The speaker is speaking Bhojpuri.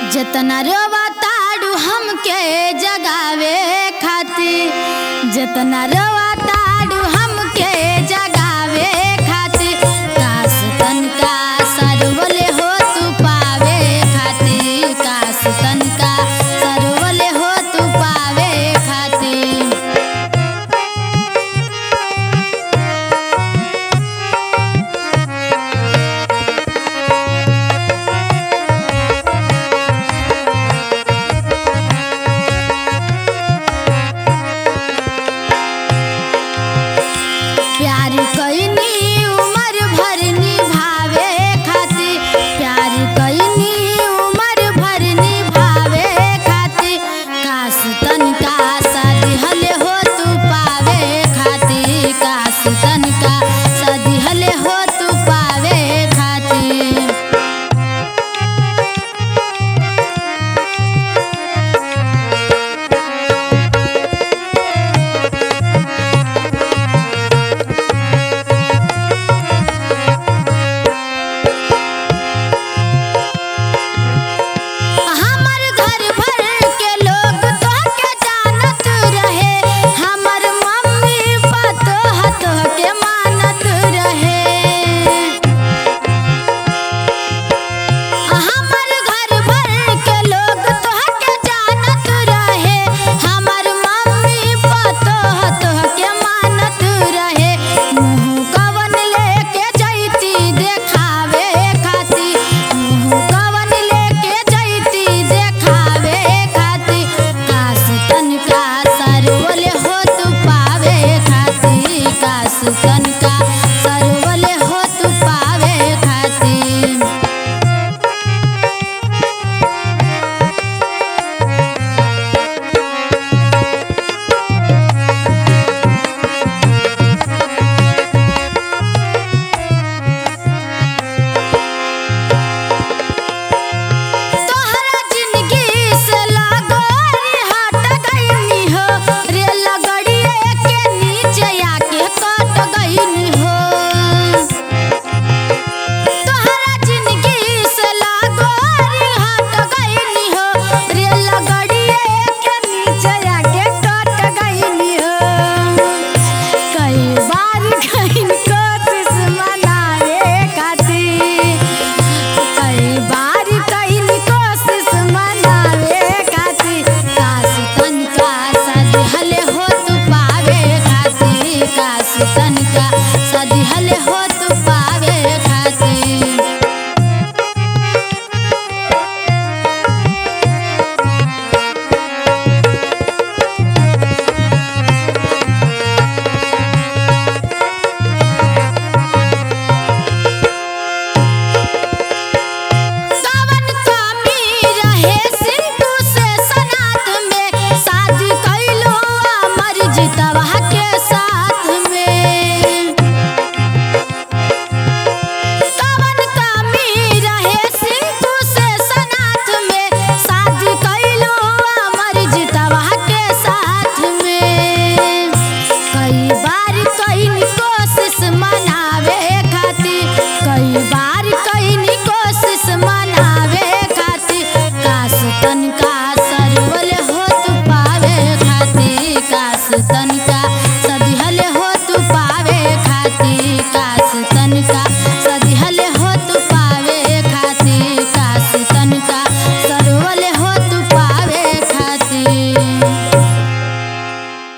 जतना रोवा ताड़ू हमके जगावे खातिर, जतना रोवा ताड़ू हमके जगावे खातिर, काश तनका सरवले हो तू पावे खातिर, काश तनका सरवले हो तू पावे खातिर। प्यार कईनी उम्र भर निभावे खातिर, प्यार कईनी उम्र भर निभावे खातिर, काश तनका सदिहले हो तू पावे खातिर, काश तनका सदिहले हो तू पावे खातिर। हमर घर भर के लोग तोहके जानत रहे, हमर मम्मी पतोह तोहके मानत रहे। हमर घर भर के लोग तोहके जानत रहे, हमर मम्मी पतोह तोहके मानत रहे। मुँह कवन लेके जैती देखावे खातिर, मुँह कवन लेके जैती देखावे खातिर, काश तनका सरवले हो तू पावे खातिर, काश तनका सरवले हो तू पावे खातिर। तोहरा जिंदगी से लगोरी हट गईनी हो, रेल गड़िए के नीचे आके कट गईनी हो। तोहरा जिंदगी से लगोरी हट गईनी हो, रेल गड़िए के नीचे आके कट गईनी हो। कई बार कहीं कोशिश मनावे खातिर, कई बार कहीं कोशिश मनावे खातिर, काश तनका सदिहले हो तू पावे खातिर, काश तनका सदिहले हो तू पावे खातिर। कवन कमी रहे सिंधु से सनात में, शादी कइलो अमर जितवा के साथ में। कवन कमी रहे सिंधु से सनात में, शादी कइलो अमर जितवा के साथ में। कई बार कईनी कोशिश मनावे खातिर, कई बार कईनी कोशिश मनावे खातिर, काश तनका सरवले हो तू पावे खातिर, काश तनका सदिहले हो तू पावे खातिर, काश तनका सदिहले हो तू पावे खातिर, काश तनका